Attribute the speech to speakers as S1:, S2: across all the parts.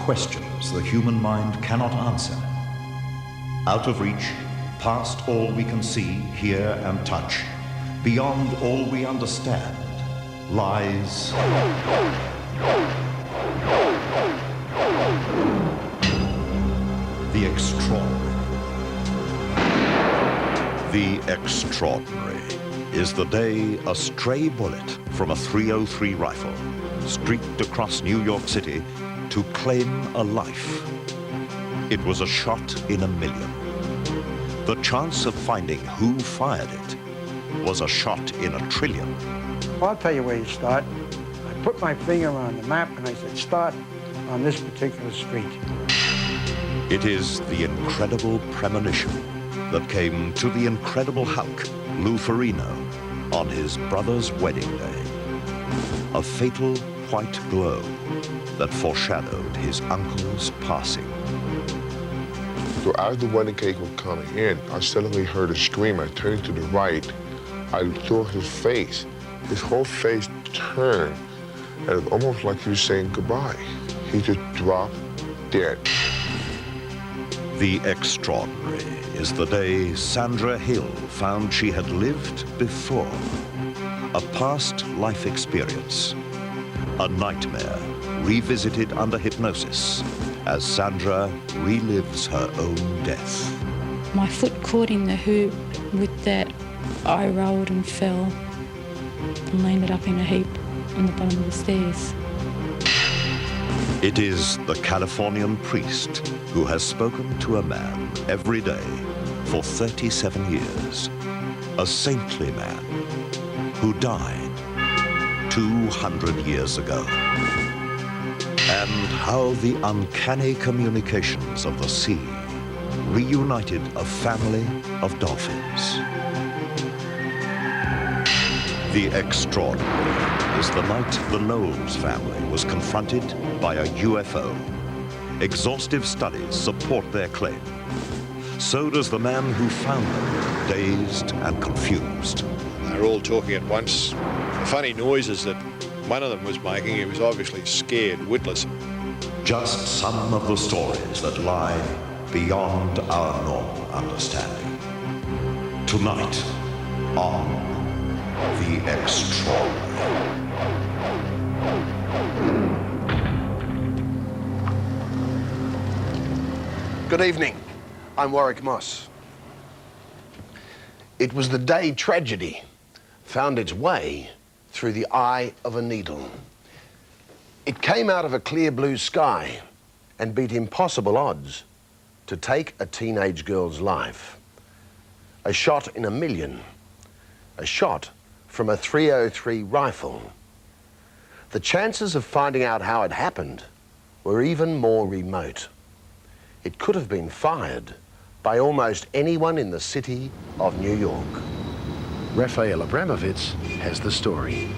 S1: questions the human mind cannot answer. Out of reach, past all we can see, hear, and touch, beyond all we understand, lies the extraordinary. The extraordinary is the day a stray bullet from a .303 rifle streaked across New York City to claim a life. It was a shot in a million. The chance of finding who fired it was a shot in a trillion.
S2: I'll tell you where you start. I put my finger on the map and I said, start on this particular street.
S1: It is the incredible premonition that came to the incredible Hulk, Lou Ferrigno, on his brother's wedding day. A fatal white glow that foreshadowed his uncle's passing.
S3: So as the wedding cake was coming in, I suddenly heard a scream. I turned to the right. I saw his face. His whole face turned, and it was almost like he was saying goodbye. He just dropped dead.
S1: The extraordinary is the day Sandra Hill found she had lived before. A past life experience. A nightmare revisited under hypnosis as Sandra relives her own death.
S4: My foot caught in the hoop. With that, I rolled and fell and landed up in a heap on the bottom of the stairs.
S1: It is the Californian priest who has spoken to a man every day for 37 years. A saintly man who died 200 years ago. And how the uncanny communications of the sea reunited a family of dolphins. The extraordinary is the night the Knowles family was confronted by a UFO. Exhaustive studies support their claim. So does the man who found them, dazed and confused.
S5: They were all talking at once. The funny noises that one of them was making, he was obviously scared, witless.
S1: Just some of the stories that lie beyond our normal understanding. Tonight on The Extraordinary.
S6: Good evening. I'm Warwick Moss. It was the day tragedy found its way through the eye of a needle. It came out of a clear blue sky and beat impossible odds to take a teenage girl's life. A shot in a million. A shot from a .303 rifle. The chances of finding out how it happened were even more remote. It could have been fired by almost anyone in the city of New York. Raphael Abramovitz has the story.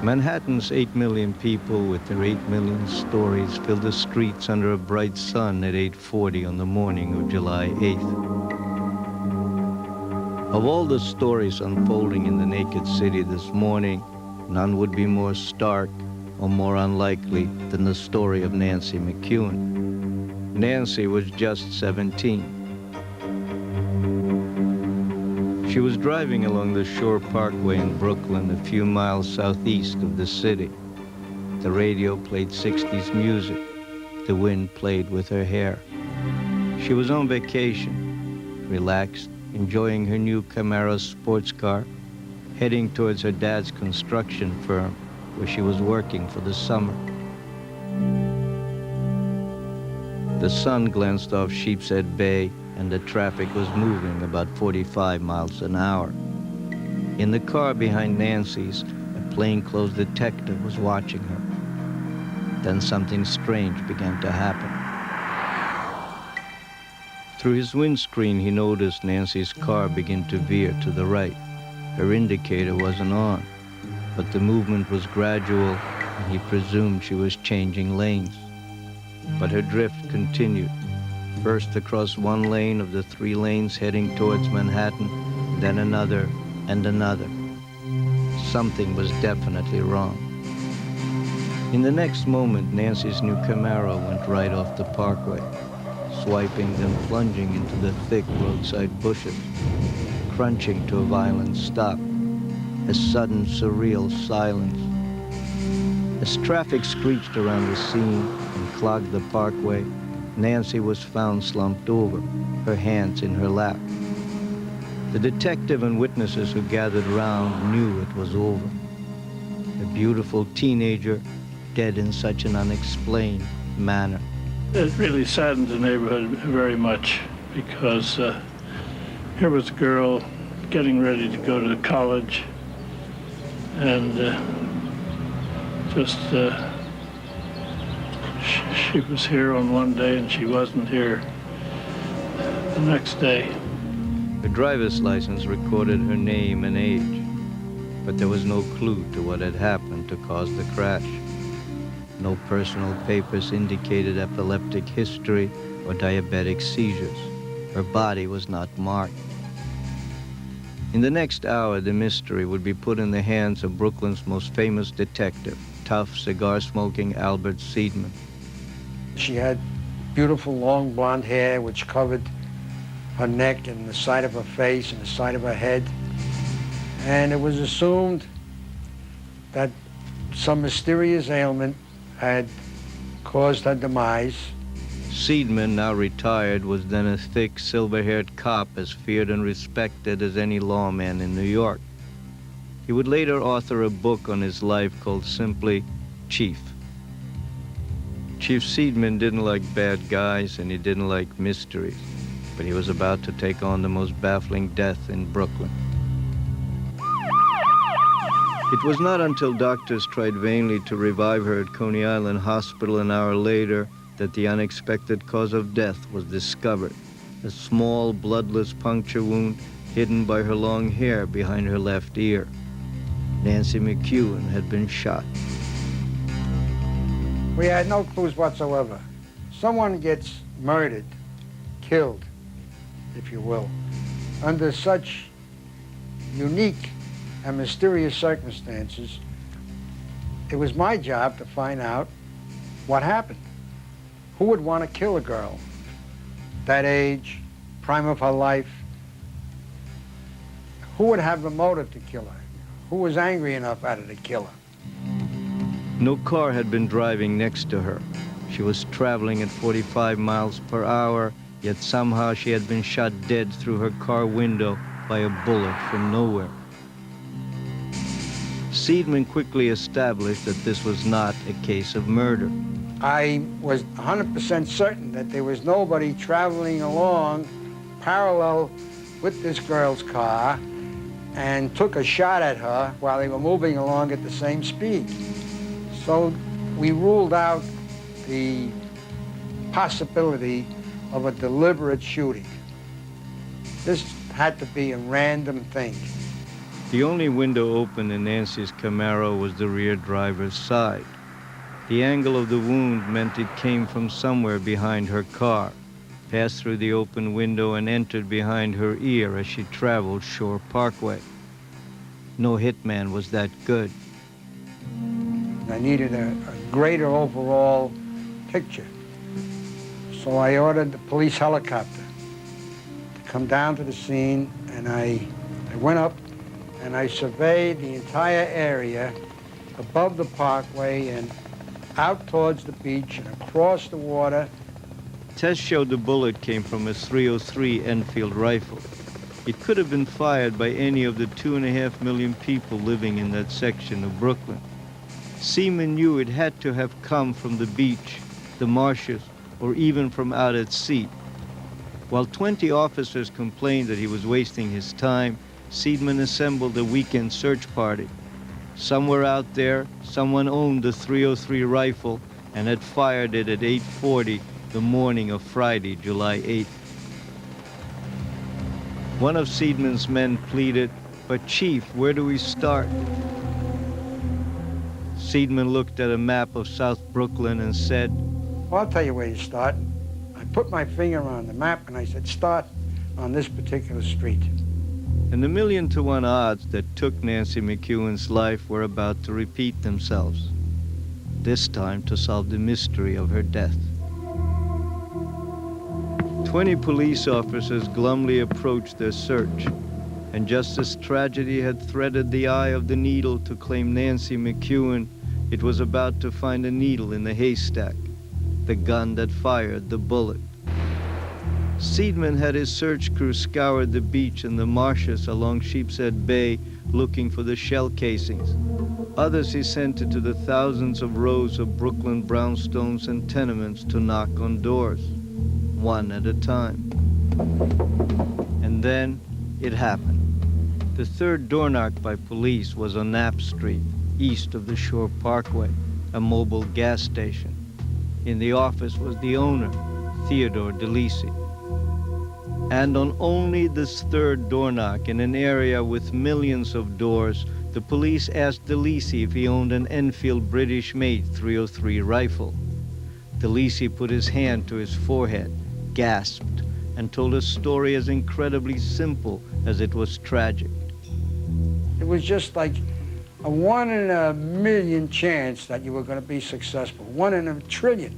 S7: Manhattan's 8 million people with their 8 million stories fill the streets under a bright sun at 8:40 on the morning of July 8th. Of all the stories unfolding in the naked city this morning, none would be more stark or more unlikely than the story of Nancy McEwen. Nancy was just 17. She was driving along the Shore Parkway in Brooklyn, a few miles southeast of the city. The radio played 60s music. The wind played with her hair. She was on vacation, relaxed, enjoying her new Camaro sports car, heading towards her dad's construction firm, where she was working for the summer. The sun glanced off Sheepshead Bay, and the traffic was moving about 45 miles an hour. In the car behind Nancy's, a plainclothes detective was watching her. Then something strange began to happen. Through his windscreen, he noticed Nancy's car begin to veer to the right. Her indicator wasn't on, but the movement was gradual, and he presumed she was changing lanes. But her drift continued, first across one lane of the 3 lanes heading towards Manhattan, then another and another. Something was definitely wrong. In the next moment, Nancy's new Camaro went right off the parkway, swiping, then plunging into the thick roadside bushes, crunching to a violent stop, a sudden, surreal silence. As traffic screeched around the scene and clogged the parkway, Nancy was found slumped over, her hands in her lap. The detective and witnesses who gathered round knew it was over. A beautiful teenager dead in such an unexplained manner.
S8: It really saddened the neighborhood very much because here was a girl getting ready to go to college and she was here on one day and she wasn't here the next day.
S7: Her driver's license recorded her name and age, but there was no clue to what had happened to cause the crash. No personal papers indicated epileptic history or diabetic seizures. Her body was not marked. In the next hour, the mystery would be put in the hands of Brooklyn's most famous detective, tough, cigar-smoking Albert Seidman.
S2: She had beautiful long blonde hair which covered her neck and the side of her face and the side of her head. And it was assumed that some mysterious ailment had caused her demise.
S7: Seidman, now retired, was then a thick, silver-haired cop as feared and respected as any lawman in New York. He would later author a book on his life called simply Chief. Chief Seidman didn't like bad guys and he didn't like mysteries, but he was about to take on the most baffling death in Brooklyn. It was not until doctors tried vainly to revive her at Coney Island Hospital an hour later that the unexpected cause of death was discovered, a small, bloodless puncture wound hidden by her long hair behind her left ear. Nancy McEwen had been shot.
S2: We had no clues whatsoever. Someone gets murdered, killed, if you will, under such unique and mysterious circumstances. It was my job to find out what happened. Who would want to kill a girl that age, prime of her life? Who would have the motive to kill her? Who was angry enough at her to kill her?
S7: No car had been driving next to her. She was traveling at 45 miles per hour, yet somehow she had been shot dead through her car window by a bullet from nowhere. Seidman quickly established that this was not a case of murder.
S2: I was 100% certain that there was nobody traveling along parallel with this girl's car and took a shot at her while they were moving along at the same speed. So we ruled out the possibility of a deliberate shooting. This had to be a random thing.
S7: The only window open in Nancy's Camaro was the rear driver's side. The angle of the wound meant it came from somewhere behind her car, passed through the open window and entered behind her ear as she traveled Shore Parkway. No hitman was that good.
S2: I needed a greater overall picture. So I ordered the police helicopter to come down to the scene, and I went up and I surveyed the entire area above the parkway and out towards the beach and across the water.
S7: Tests showed the bullet came from a .303 Enfield rifle. It could have been fired by any of the 2.5 million people living in that section of Brooklyn. Seaman knew it had to have come from the beach, the marshes, or even from out at sea. While 20 officers complained that he was wasting his time, Seidman assembled a weekend search party. Somewhere out there, someone owned the .303 rifle and had fired it at 8:40 the morning of Friday, July 8th. One of Seidman's men pleaded, "But Chief, where do we start?" Seidman looked at a map of South Brooklyn and said,
S2: Well, I'll tell you where you start. I put my finger on the map and I said, start on this particular street.
S7: and the 1,000,000-to-1 odds that took Nancy McEwen's life were about to repeat themselves. this time to solve the mystery of her death. 20 police officers glumly approached their search, and just as tragedy had threaded the eye of the needle to claim Nancy McEwen, it was about to find a needle in the haystack, the gun that fired the bullet. Seidman had his search crew scour the beach and the marshes along Sheepshead Bay looking for the shell casings. Others he sent into the thousands of rows of Brooklyn brownstones and tenements to knock on doors, one at a time. And then it happened. The third door knock by police was on Knapp Street, east of the Shore Parkway, a mobile gas station. In the office was the owner, Theodore DeLisi. And on only this third door knock in an area with millions of doors, the police asked DeLisi if he owned an Enfield British-made .303 rifle. DeLisi put his hand to his forehead, gasped, and told a story as incredibly simple as it was tragic.
S2: It was just like a 1 in a million chance that you were going to be successful, 1 in a trillion.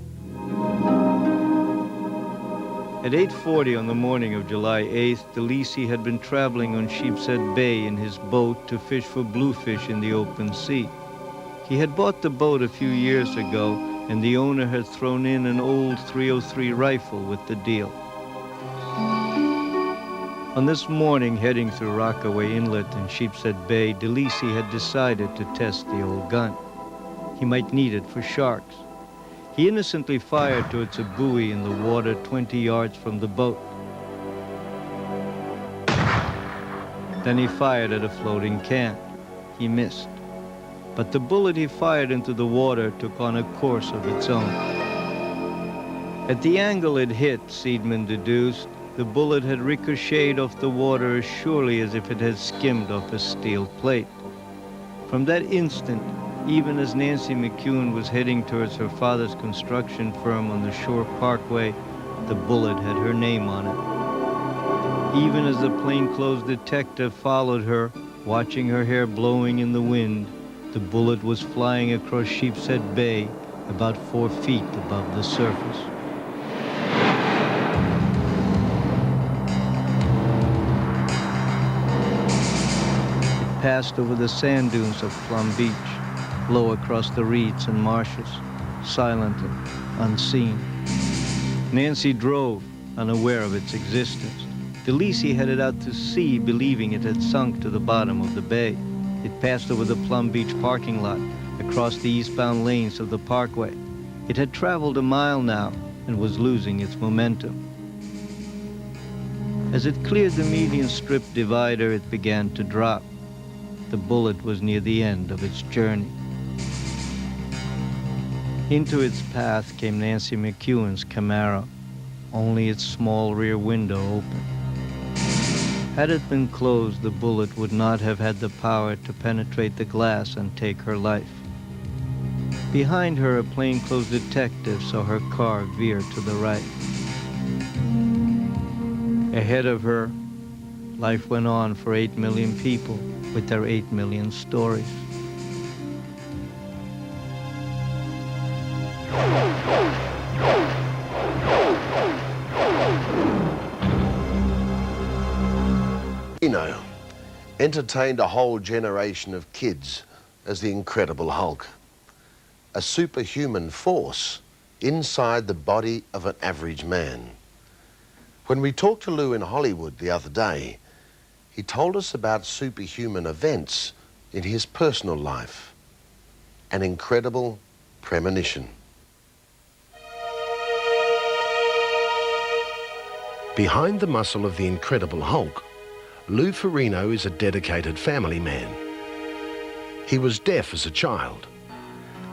S7: At 8:40 on the morning of July 8th, DeLisi had been traveling on Sheepshead Bay in his boat to fish for bluefish in the open sea. He had bought the boat a few years ago, and the owner had thrown in an old .303 rifle with the deal. On this morning, heading through Rockaway Inlet and Sheepshead Bay, DeLisi had decided to test the old gun. He might need it for sharks. He innocently fired towards a buoy in the water 20 yards from the boat. Then he fired at a floating can. He missed. But the bullet he fired into the water took on a course of its own. At the angle it hit, Seidman deduced, the bullet had ricocheted off the water as surely as if it had skimmed off a steel plate. From that instant, even as Nancy McEwen was heading towards her father's construction firm on the Shore Parkway, the bullet had her name on it. Even as the plainclothes detective followed her, watching her hair blowing in the wind, the bullet was flying across Sheepshead Bay about 4 feet above the surface. It passed over the sand dunes of Plum Beach, low across the reeds and marshes, silently, unseen. Nancy drove, unaware of its existence. DeLisi headed out to sea, believing it had sunk to the bottom of the bay. It passed over the Plum Beach parking lot, across the eastbound lanes of the parkway. It had traveled a mile now and was losing its momentum. As it cleared the median strip divider, it began to drop. The bullet was near the end of its journey. Into its path came Nancy McEwen's Camaro, only its small rear window open. Had it been closed, the bullet would not have had the power to penetrate the glass and take her life. Behind her, a plainclothes detective saw her car veer to the right. Ahead of her, life went on for 8 million people with their 8 million stories.
S6: Ferrigno entertained a whole generation of kids as the Incredible Hulk, a superhuman force inside the body of an average man. When we talked to Lou in Hollywood the other day, he told us about superhuman events in his personal life, an incredible premonition. Behind the muscle of the Incredible Hulk, Lou Ferrigno is a dedicated family man. He was deaf as a child.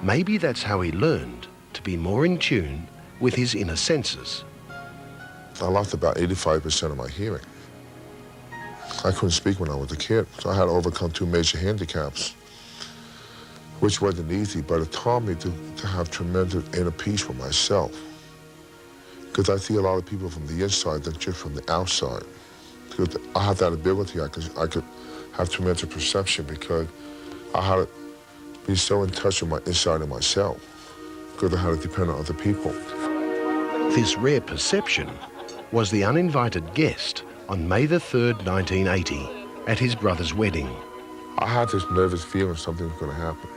S6: Maybe that's how he learned to be more in tune with his inner senses.
S3: I lost about 85% of my hearing. I couldn't speak when I was a kid, so I had to overcome 2 major handicaps, which wasn't easy, but it taught me to have tremendous inner peace with myself. Because I see a lot of people from the inside than just from the outside. Because I have that ability, I could have tremendous perception because I had to be so in touch with my inside of myself. because I had to depend on other people.
S6: This rare perception was the uninvited guest on May the 3rd, 1980, at his brother's wedding.
S3: I had this nervous feeling something was going to happen.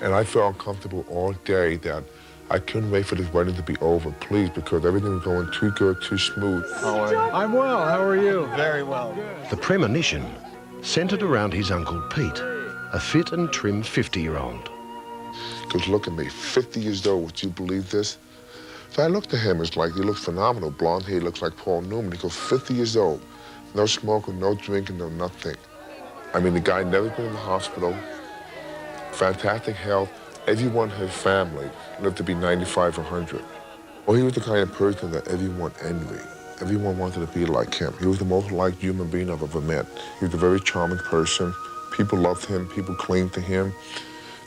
S3: And I felt uncomfortable all day that I couldn't wait for this wedding to be over, please, because everything was going too good, too smooth.
S9: I'm well. How are you? Very well.
S6: The premonition centered around his Uncle Pete, a fit and trim 50-year-old.
S3: Because look at me, 50 years old, would you believe this? So I looked at him, it's like, he looks phenomenal. Blonde hair, looks like Paul Newman. He goes, 50 years old, no smoking, no drinking, no nothing. I mean, the guy never been in the hospital, fantastic health. Everyone in his family lived to be 95 or 100. Well, he was the kind of person that everyone envied. Everyone wanted to be like him. He was the most liked human being I've ever met. He was a very charming person. People loved him, people clinged to him.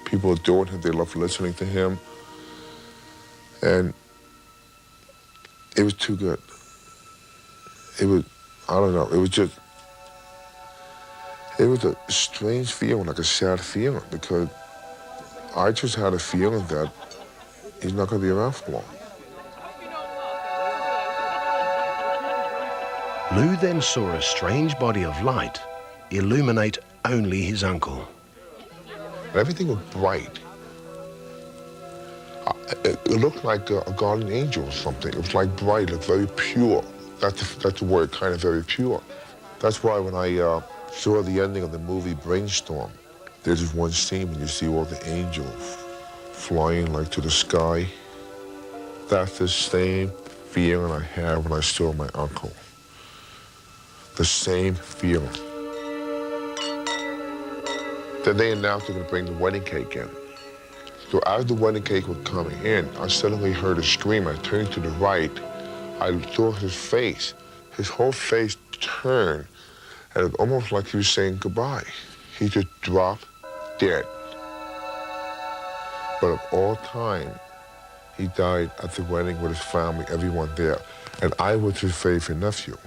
S3: People adored him, they loved listening to him. And it was too good. It was, I don't know, it was a strange feeling, like a sad feeling, because I just had a feeling that he's not going to be around for long.
S6: Lou then saw a strange body of light illuminate only his uncle.
S3: Everything was bright. It looked like a guardian angel or something. It was like bright, like very pure. That's the word, kind of very pure. That's why when I saw the ending of the movie Brainstorm, there's this one scene when you see all the angels flying like to the sky. That's the same feeling I had when I saw my uncle. The same feeling. Then they announced they're going to bring the wedding cake in. So as the wedding cake was coming in, I suddenly heard a scream. I turned to the right. I saw his face. His whole face turned, and it was almost like he was saying goodbye. He just dropped dead. But of all time, he died at the wedding with his family, everyone there. And I was his favorite nephew.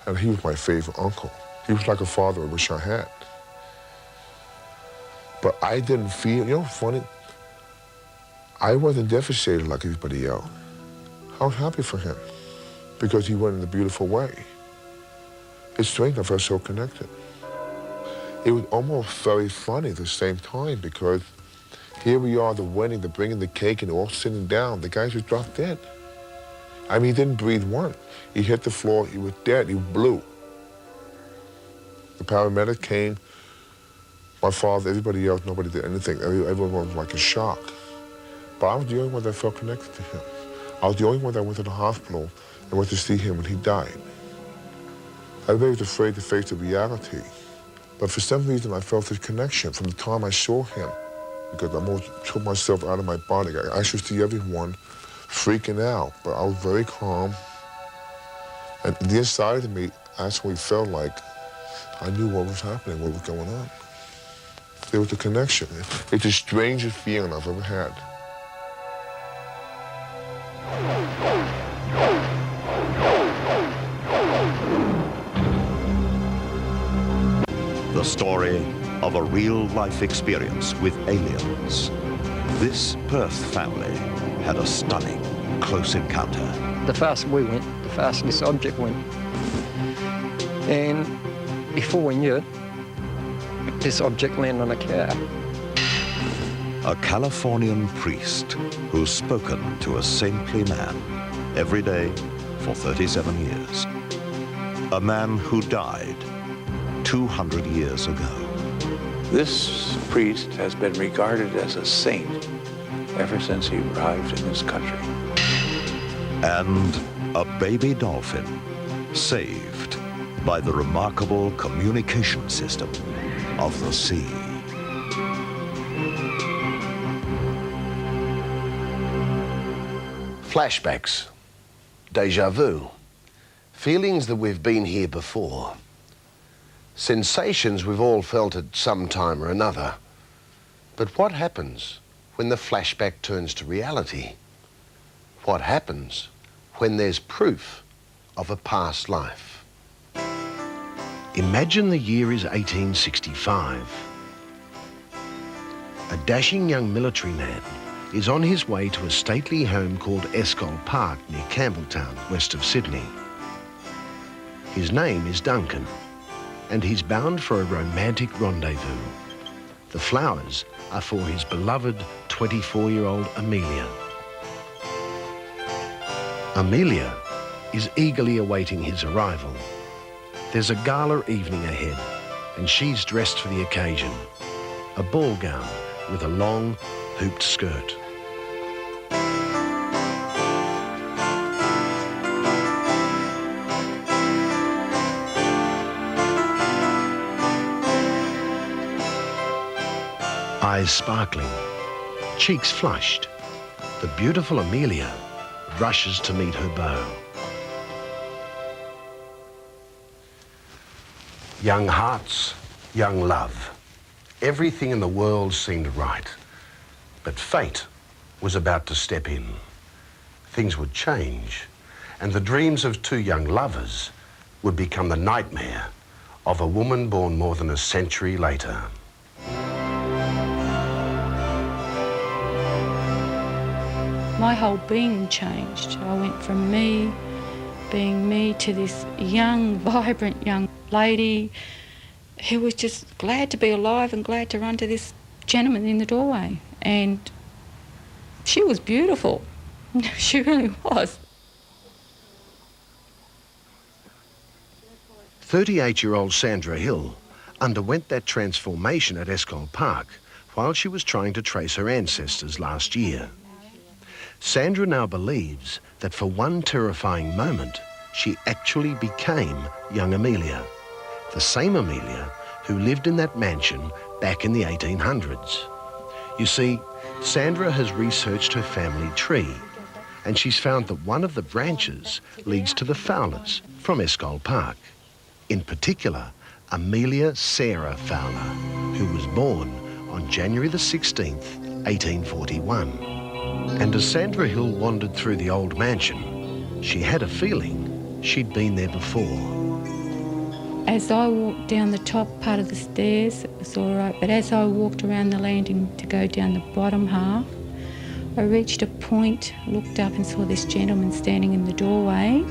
S3: And he was my favorite uncle. He was like a father I wish I had. But I didn't feel, you know what's funny? I wasn't devastated like everybody else. I was happy for him because he went in a beautiful way. It's strange, I felt so connected. It was almost very funny at the same time because here we are, the wedding, they're bringing the cake and all sitting down. The guy just dropped dead. I mean, he didn't breathe once. He hit the floor, he was dead, he blew. The paramedic came, my father, everybody else, nobody did anything. Everyone was like in shock. But I was the only one that felt connected to him. I was the only one that went to the hospital and went to see him when he died. Everybody was afraid to face the reality. But for some reason, I felt this connection from the time I saw him, because I almost took myself out of my body. I should see everyone freaking out, but I was very calm. And the inside of me actually felt like I knew what was happening, what was going on. There was a connection. It's the strangest feeling I've ever had.
S1: The story of a real-life experience with aliens. This Perth family had a stunning close encounter.
S10: The faster we went, the faster this object went. And before we knew it, this object landed on a car.
S1: A Californian priest who's spoken to a saintly man every day for 37 years. A man who died 200 years ago.
S11: This priest has been regarded as a saint ever since he arrived in this country.
S1: And a baby dolphin saved by the remarkable communication system of the sea.
S6: Flashbacks, deja vu, feelings that we've been here before, sensations we've all felt at some time or another. But what happens when the flashback turns to reality? What happens when there's proof of a past life? Imagine the year is 1865. A dashing young military man is on his way to a stately home called Escol Park near Campbelltown, west of Sydney. His name is Duncan, and he's bound for a romantic rendezvous. The flowers are for his beloved 24-year-old Amelia. Amelia is eagerly awaiting his arrival. There's a gala evening ahead, and she's dressed for the occasion. A ball gown with a long, hooped skirt. Eyes sparkling, cheeks flushed, the beautiful Amelia rushes to meet her beau. Young hearts, young love. Everything in the world seemed right, but fate was about to step in. Things would change, and the dreams of two young lovers would become the nightmare of a woman born more than a century later.
S4: My whole being changed. I went from me, being me, to this young, vibrant young lady who was just glad to be alive and glad to run to this gentleman in the doorway. And she was beautiful. She really was.
S6: 38-year-old Sandra Hill underwent that transformation at Escol Park while she was trying to trace her ancestors last year. Sandra now believes that for one terrifying moment, she actually became young Amelia, the same Amelia who lived in that mansion back in the 1800s. You see, Sandra has researched her family tree, and she's found that one of the branches leads to the Fowlers from Escol Park. In particular, Amelia Sarah Fowler, who was born on January the 16th, 1841. And as Sandra Hill wandered through the old mansion, she had a feeling she'd been there before.
S4: As I walked down the top part of the stairs, it was all right, but as I walked around the landing to go down the bottom half, I reached a point, looked up and saw this gentleman standing in the doorway.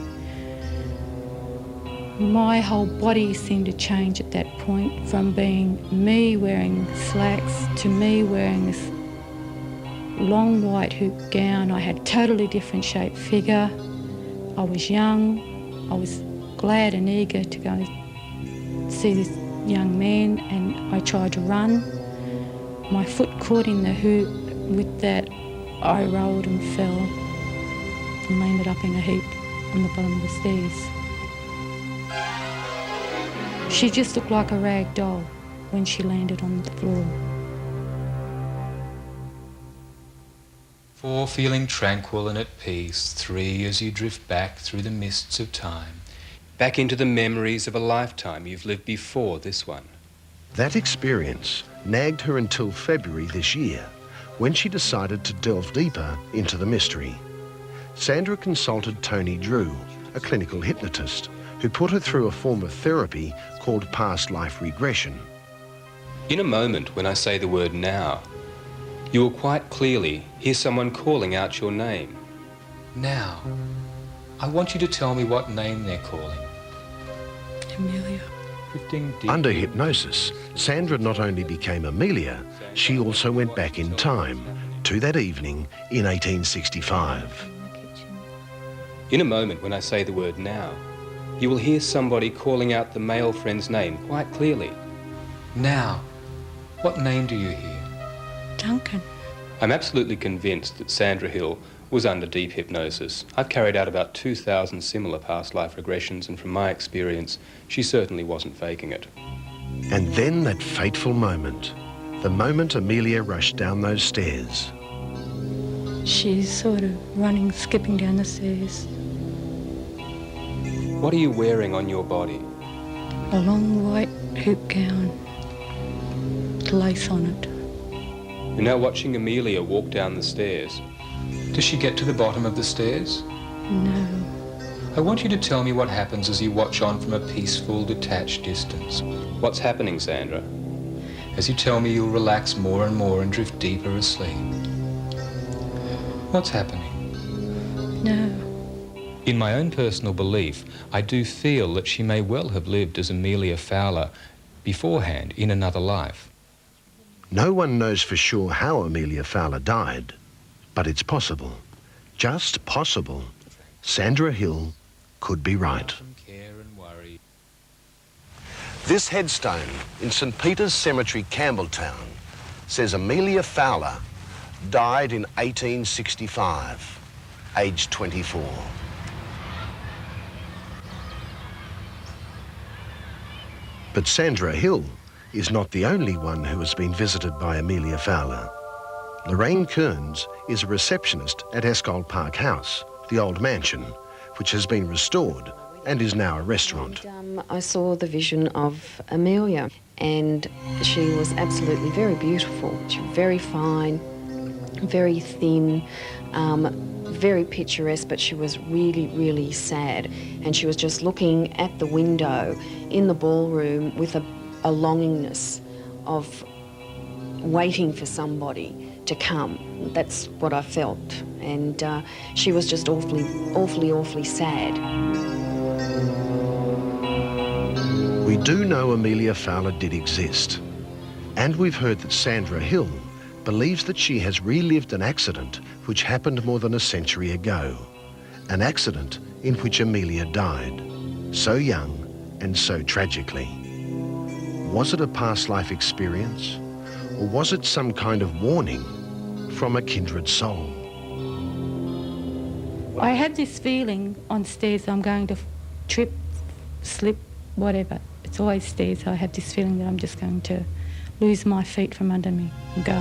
S4: My whole body seemed to change at that point, from being me wearing slacks to me wearing this long white hoop gown. I had a totally different shaped figure. I was young. I was glad and eager to go and see this young man, and I tried to run. My foot caught in the hoop. With that, I rolled and fell and landed up in a heap on the bottom of the stairs. She just looked like a rag doll when she landed on the floor.
S12: 4, feeling tranquil and at peace. 3, as you drift back through the mists of time. Back into the memories of a lifetime you've lived before this one.
S6: That experience nagged her until February this year, when she decided to delve deeper into the mystery. Sandra consulted Tony Drew, a clinical hypnotist, who put her through a form of therapy called past life regression.
S12: In a moment, when I say the word now, you will quite clearly hear someone calling out your name. Now, I want you to tell me what name they're calling.
S4: Amelia.
S12: Drifting deep.
S6: Under hypnosis, Sandra not only became Amelia, she also went back in time to that evening in 1865.
S12: In a moment, when I say the word now, you will hear somebody calling out the male friend's name quite clearly. Now, what name do you hear?
S4: Duncan.
S12: I'm absolutely convinced that Sandra Hill was under deep hypnosis. I've carried out about 2,000 similar past life regressions, and from my experience, she certainly wasn't faking it.
S6: And then that fateful moment, the moment Amelia rushed down those stairs.
S4: She's sort of running, skipping down the stairs.
S12: What are you wearing on your body?
S4: A long white hoop gown, with lace on it.
S12: You're now watching Amelia walk down the stairs. Does she get to the bottom of the stairs?
S4: No.
S12: I want you to tell me what happens as you watch on from a peaceful, detached distance. What's happening, Sandra? As you tell me, you'll relax more and more and drift deeper asleep. What's happening?
S4: No.
S12: In my own personal belief, I do feel that she may well have lived as Amelia Fowler beforehand in another life.
S6: No one knows for sure how Amelia Fowler died, but it's possible, just possible, Sandra Hill could be right. This headstone in St. Peter's Cemetery, Campbelltown, says Amelia Fowler died in 1865, aged 24. But Sandra Hill is not the only one who has been visited by Amelia Fowler. Lorraine Kearns is a receptionist at Escole Park House, the old mansion, which has been restored and is now a restaurant.
S13: I saw the vision of Amelia, and she was absolutely very beautiful. She was very fine, very thin, very picturesque, but she was really, really sad. And she was just looking at the window in the ballroom with a longingness of waiting for somebody to come. That's what I felt. And she was just awfully sad.
S6: We do know Amelia Fowler did exist. And we've heard that Sandra Hill believes that she has relived an accident which happened more than a century ago. An accident in which Amelia died, so young and so tragically. Was it a past life experience, or was it some kind of warning from a kindred soul?
S4: I had this feeling on stairs I'm going to trip, slip, whatever. It's always stairs. I have this feeling that I'm just going to lose my feet from under me and go.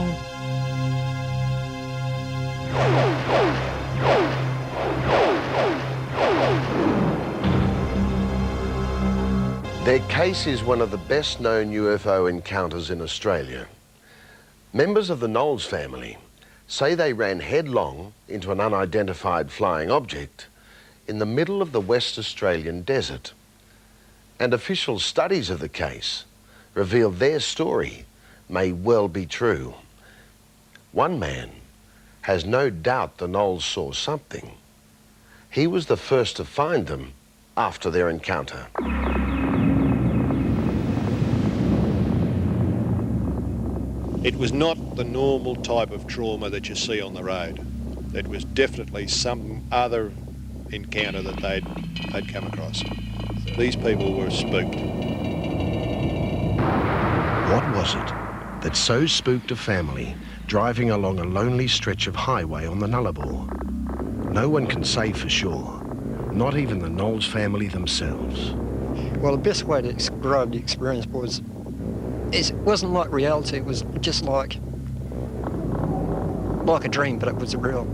S6: Their case is one of the best-known UFO encounters in Australia. Members of the Knowles family say they ran headlong into an unidentified flying object in the middle of the West Australian desert. And official studies of the case reveal their story may well be true. One man has no doubt the Knowles saw something. He was the first to find them after their encounter.
S5: It was not the normal type of trauma that you see on the road. It was definitely some other encounter that they'd come across. These people were spooked.
S6: What was it that so spooked a family driving along a lonely stretch of highway on the Nullarbor? No one can say for sure, not even the Knowles family themselves.
S10: Well, the best way to describe the experience was, it wasn't like reality, it was just like a dream, but it was real.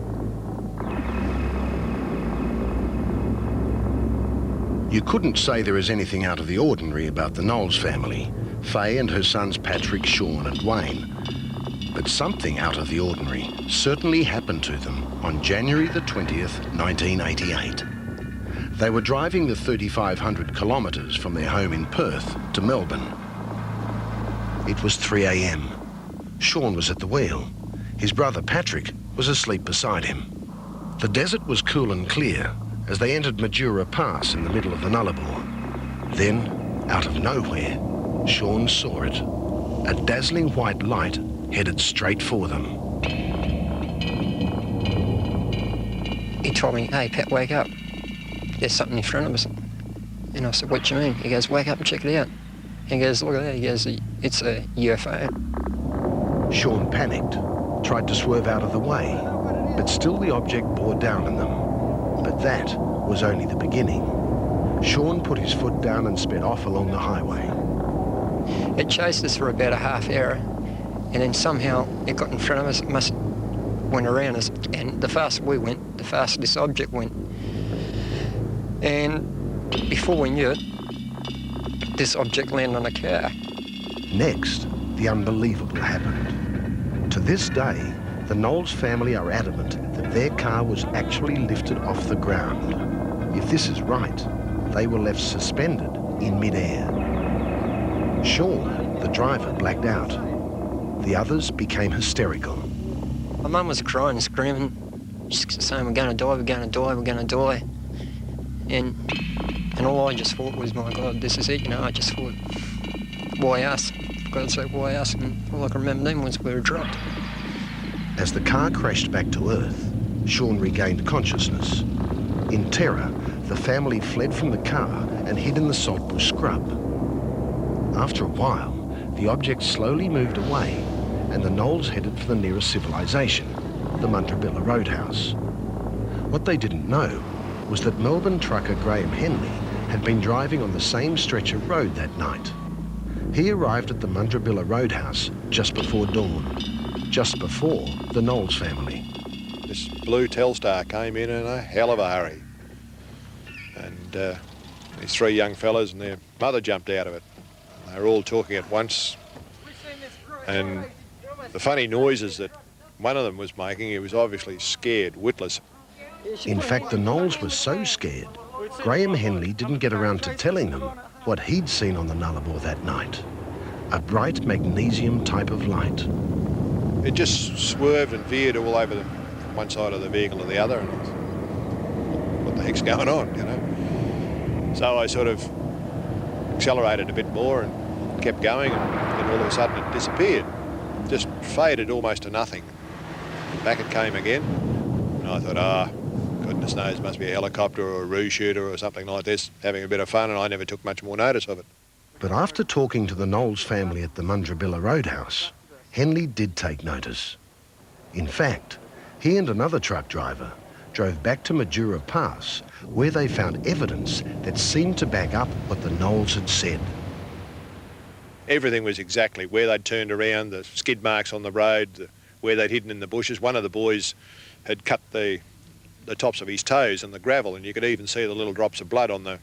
S6: You couldn't say there is anything out of the ordinary about the Knowles family, Faye and her sons Patrick, Sean and Wayne. But something out of the ordinary certainly happened to them on January the 20th, 1988. They were driving the 3,500 kilometres from their home in Perth to Melbourne. It was 3 a.m. Sean was at the wheel. His brother Patrick was asleep beside him. The desert was cool and clear as they entered Majura Pass in the middle of the Nullarbor. Then, out of nowhere, Sean saw it. A dazzling white light headed straight for them.
S10: He told me, "Hey, Pat, wake up. There's something in front of us." And I said, "What do you mean?" He goes, "Wake up and check it out." He goes, "Look at that." He goes, "It's a UFO."
S6: Sean panicked, tried to swerve out of the way, but still the object bore down on them. But that was only the beginning. Sean put his foot down and sped off along the highway.
S10: It chased us for about a half hour, and then somehow it got in front of us. It must went around us, and the faster we went, the faster this object went. And before we knew it, this object landed on a car. Next,
S6: the unbelievable happened. To this day, the Knowles family are adamant that their car was actually lifted off the ground. If this is right, they were left suspended in midair. Sean, the driver, blacked out. The others became hysterical.
S10: My mum was crying and screaming, just saying, we're going to die, we're going to die, we're going to die. And all I just thought was, my God, this is it, you know. I just thought, why us? For God's sake, why us? And all I can remember then was we were dropped.
S6: As the car crashed back to Earth, Sean regained consciousness. In terror, the family fled from the car and hid in the saltbush scrub. After a while, the object slowly moved away and the Knowles headed for the nearest civilization, the Mundrabilla Roadhouse. What they didn't know was that Melbourne trucker Graham Henley had been driving on the same stretch of road that night. He arrived at the Mundrabilla Roadhouse just before dawn, just before the Knowles family.
S5: This blue Telstar came in a hell of a hurry. And these three young fellas and their mother jumped out of it. They were all talking at once. And the funny noises that one of them was making, he was obviously scared, witless.
S6: In fact, the Knowles was so scared, Graham Henley didn't get around to telling them what he'd seen on the Nullarbor that night. A bright magnesium type of light.
S5: It just swerved and veered all over from one side of the vehicle to the other. And I was, what the heck's going on, you know? So I sort of accelerated a bit more and kept going, and then all of a sudden it disappeared. Just faded almost to nothing. Back it came again, and I thought, goodness knows, must be a helicopter or a roo shooter or something like this, having a bit of fun, and I never took much more notice of it.
S6: But after talking to the Knowles family at the Mundrabilla Roadhouse, Henley did take notice. In fact, he and another truck driver drove back to Majura Pass, where they found evidence that seemed to back up what the Knowles had said.
S5: Everything was exactly where they'd turned around, the skid marks on the road, where they'd hidden in the bushes. One of the boys had cut the tops of his toes in the gravel, and you could even see the little drops of blood on the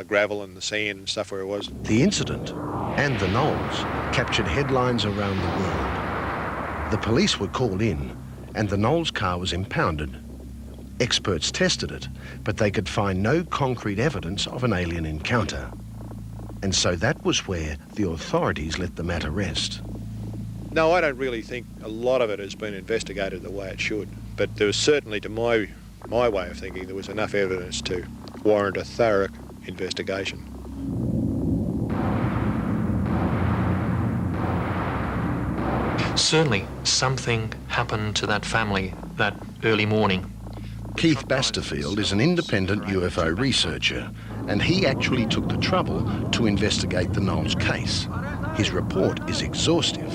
S5: gravel and the sand and stuff where it was.
S6: The incident and the Knowles captured headlines around the world. The police were called in and the Knowles car was impounded. Experts tested it, but they could find no concrete evidence of an alien encounter. And so that was where the authorities let the matter rest.
S5: No, I don't really think a lot of it has been investigated the way it should. But there was certainly, to my way of thinking, there was enough evidence to warrant a thorough investigation.
S14: Certainly, something happened to that family that early morning.
S6: Keith Basterfield is an independent UFO researcher, and he actually took the trouble to investigate the Knowles case. His report is exhaustive,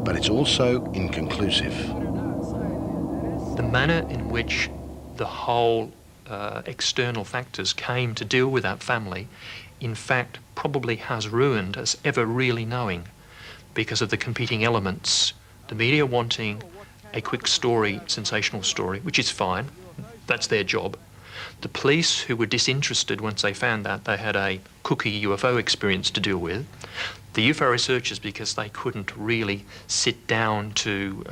S6: but it's also inconclusive.
S14: The manner in which the whole external factors came to deal with that family, in fact, probably has ruined us ever really knowing, because of the competing elements. The media wanting a quick story, sensational story, which is fine. That's their job. The police, who were disinterested once they found that they had a cookie UFO experience to deal with. The UFO researchers, because they couldn't really sit down to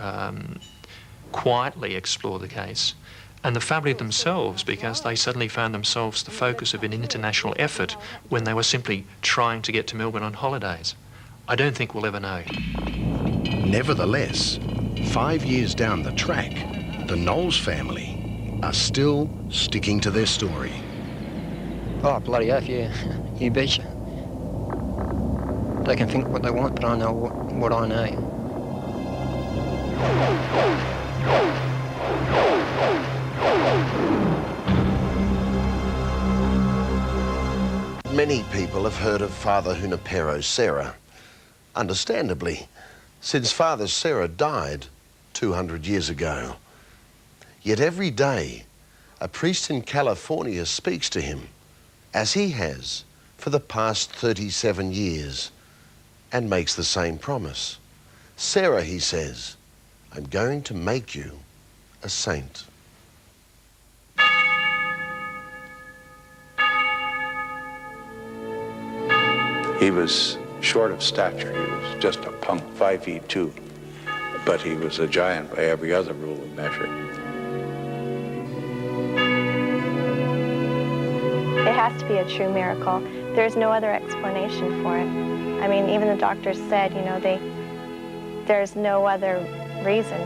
S14: quietly explore the case. And the family themselves, because they suddenly found themselves the focus of an international effort when they were simply trying to get to Melbourne on holidays. I don't think we'll ever know.
S6: Nevertheless, 5 years down the track, the Knowles family are still sticking to their story.
S10: Oh, bloody oath, yeah. You betcha. They can think what they want, but I know what I know.
S6: Many people have heard of Father Junipero's Serra. Understandably, since Father Serra died 200 years ago. Yet every day, a priest in California speaks to him, as he has for the past 37 years, and makes the same promise. Serra, he says, I'm going to make you a saint.
S11: He was short of stature. He was just a punk, 5'2", but he was a giant by every other rule of measure.
S15: It has to be a true miracle. There's no other explanation for it. I mean, even the doctors said, you know, there's no other reason.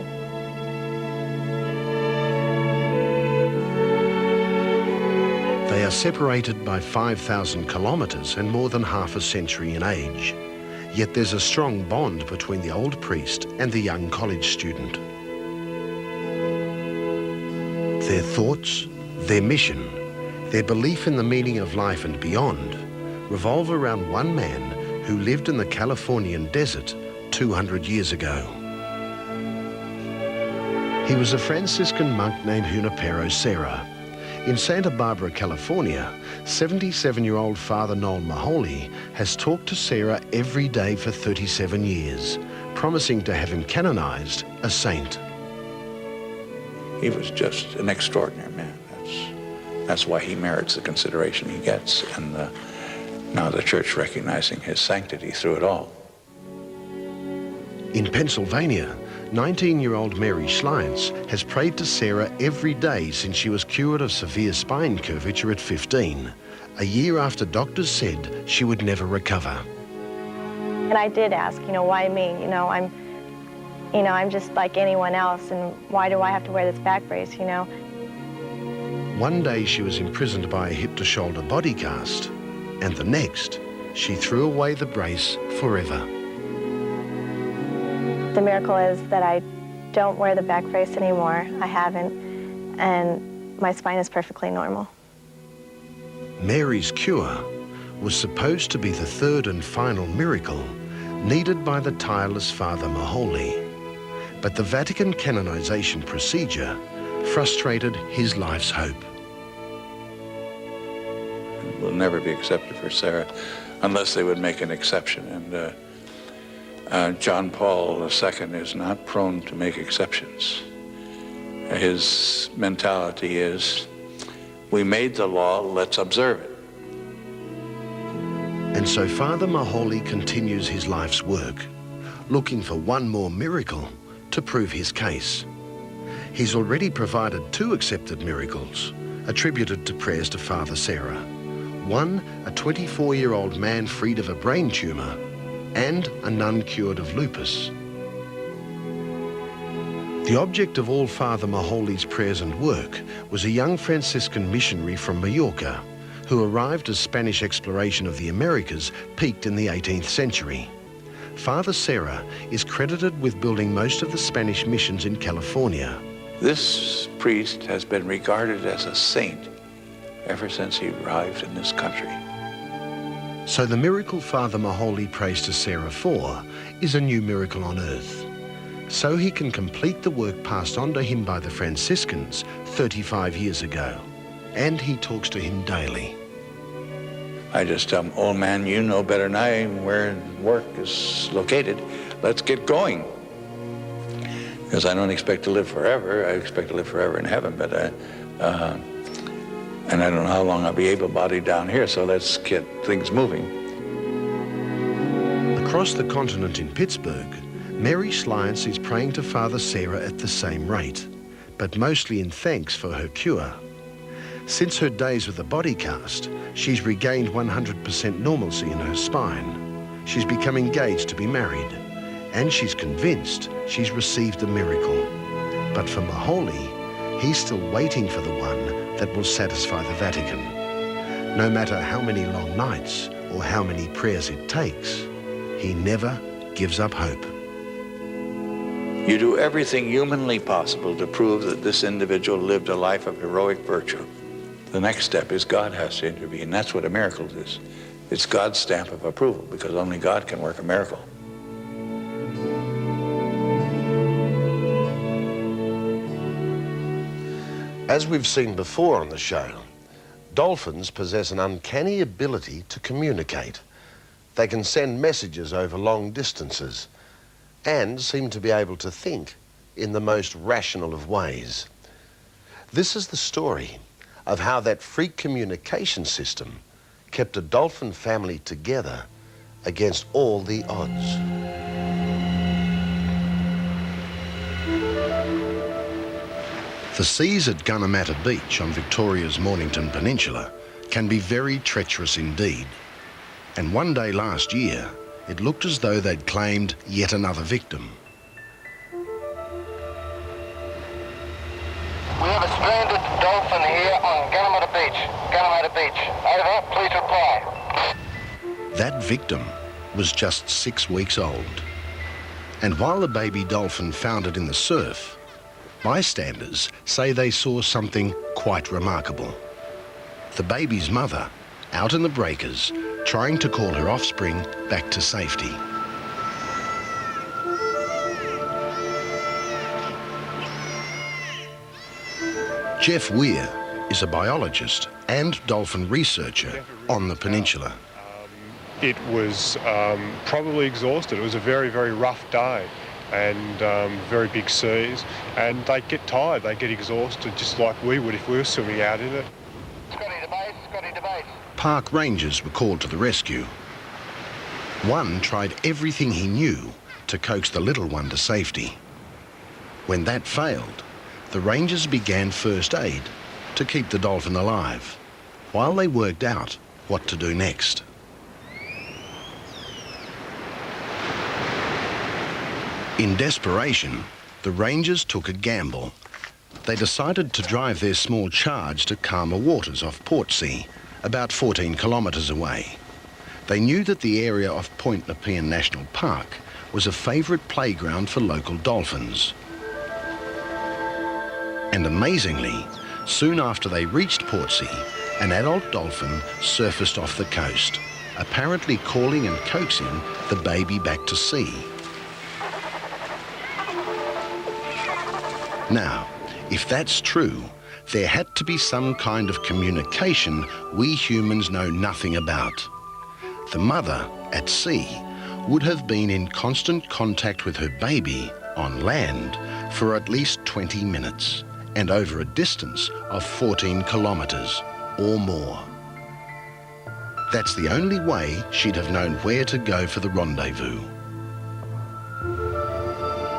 S6: are separated by 5,000 kilometres and more than half a century in age. Yet there's a strong bond between the old priest and the young college student. Their thoughts, their mission, their belief in the meaning of life and beyond revolve around one man who lived in the Californian desert 200 years ago. He was a Franciscan monk named Junipero Serra. In Santa Barbara, California, 77-year-old Father Noel Maholi has talked to Serra every day for 37 years, promising to have him canonized a saint.
S11: He was just an extraordinary man. That's why he merits the consideration he gets, and now the church recognizing his sanctity through it all.
S6: In Pennsylvania, 19-year-old Mary Schleins has prayed to Serra every day since she was cured of severe spine curvature at 15, a year after doctors said she would never recover.
S15: And I did ask, why me? I'm just like anyone else, and why do I have to wear this back brace,
S6: One day she was imprisoned by a hip-to-shoulder body cast, and the next, she threw away the brace forever.
S15: The miracle is that I don't wear the back brace anymore. I haven't, and my spine is perfectly normal.
S6: Mary's cure was supposed to be the third and final miracle needed by the tireless Father Maholi. But the Vatican canonization procedure frustrated his life's hope.
S11: It will never be accepted for Sarah unless they would make an exception. And John Paul II is not prone to make exceptions. His mentality is, we made the law, let's observe it.
S6: And so Father Maholi continues his life's work, looking for one more miracle to prove his case. He's already provided 2 accepted miracles attributed to prayers to Father Serra. One, a 24-year-old man freed of a brain tumour, and a nun cured of lupus. The object of all Father Maholi's prayers and work was a young Franciscan missionary from Mallorca who arrived as Spanish exploration of the Americas peaked in the 18th century. Father Serra is credited with building most of the Spanish missions in California.
S11: This priest has been regarded as a saint ever since he arrived in this country.
S6: So the miracle Father Maholi prays to Serra for is a new miracle on earth, so he can complete the work passed on to him by the Franciscans 35 years ago. And he talks to him daily.
S11: I just tell him, old man, you know better than I where work is located. Let's get going. Because I don't expect to live forever. I expect to live forever in heaven, but and I don't know how long I'll be able-bodied down here, so let's get things moving.
S6: Across the continent in Pittsburgh, Mary Schleins is praying to Father Serra at the same rate, but mostly in thanks for her cure. Since her days with the body cast, she's regained 100% normalcy in her spine. She's become engaged to be married, and she's convinced she's received a miracle. But for Maholi, he's still waiting for the one that will satisfy the Vatican. No matter how many long nights or how many prayers it takes, he never gives up hope.
S11: You do everything humanly possible to prove that this individual lived a life of heroic virtue. The next step is God has to intervene. That's what a miracle is. It's God's stamp of approval, because only God can work a miracle.
S6: As we've seen before on the show, dolphins possess an uncanny ability to communicate. They can send messages over long distances and seem to be able to think in the most rational of ways. This is the story of how that freak communication system kept a dolphin family together against all the odds. The seas at Gunnamatta Beach on Victoria's Mornington Peninsula can be very treacherous indeed. And one day last year, it looked as though they'd claimed yet another victim.
S16: We have a stranded dolphin here on Gunnamatta Beach. Kalamata Beach. Over, please reply.
S6: That victim was just 6 weeks old. And while the baby dolphin foundered in the surf, bystanders say they saw something quite remarkable. The baby's mother, out in the breakers, trying to call her offspring back to safety. Jeff Weir is a biologist and dolphin researcher on the peninsula.
S17: It was probably exhausted. It was a very, very rough day and very big seas, and they get tired, they get exhausted just like we would if we were swimming out in it.
S16: Scotty to base, Scotty to base.
S6: Park rangers were called to the rescue. One tried everything he knew to coax the little one to safety. When that failed, the rangers began first aid to keep the dolphin alive, while they worked out what to do next. In desperation, the rangers took a gamble. They decided to drive their small charge to calmer waters off Portsea, about 14 kilometres away. They knew that the area of Point Nepean National Park was a favourite playground for local dolphins. And amazingly, soon after they reached Portsea, an adult dolphin surfaced off the coast, apparently calling and coaxing the baby back to sea. Now, if that's true, there had to be some kind of communication we humans know nothing about. The mother, at sea, would have been in constant contact with her baby on land for at least 20 minutes and over a distance of 14 kilometres or more. That's the only way she'd have known where to go for the rendezvous.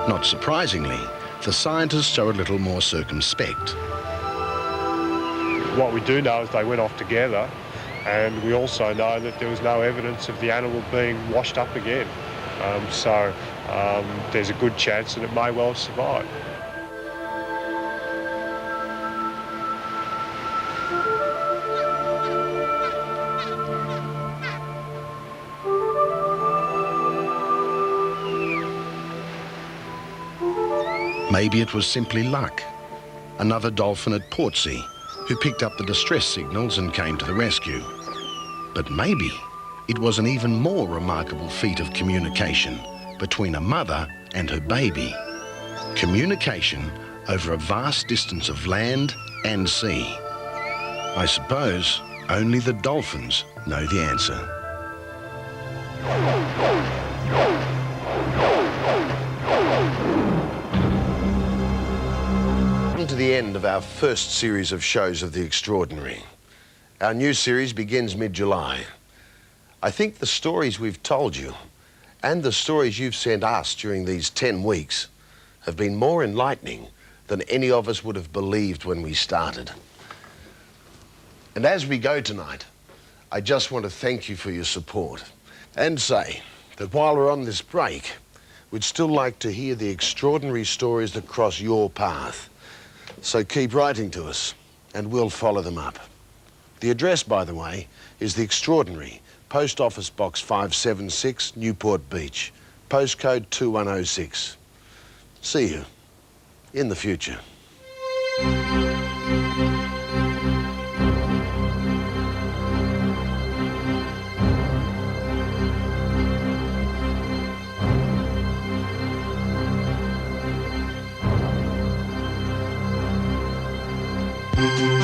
S6: Not surprisingly, the scientists are a little more circumspect.
S17: What we do know is they went off together, and we also know that there was no evidence of the animal being washed up again. So there's a good chance that it may well have survived.
S6: Maybe it was simply luck. Another dolphin at Portsea who picked up the distress signals and came to the rescue. But maybe it was an even more remarkable feat of communication between a mother and her baby. Communication over a vast distance of land and sea. I suppose only the dolphins know the answer. To the end of our first series of shows of The Extraordinary. Our new series begins mid-July. I think the stories we've told you and the stories you've sent us during these 10 weeks have been more enlightening than any of us would have believed when we started. And as we go tonight, I just want to thank you for your support and say that while we're on this break, we'd still like to hear the extraordinary stories that cross your path. So keep writing to us, and we'll follow them up. The address, by the way, is The Extraordinary, Post Office Box 576, Newport Beach, postcode 2106. See you in the future.
S1: Thank you.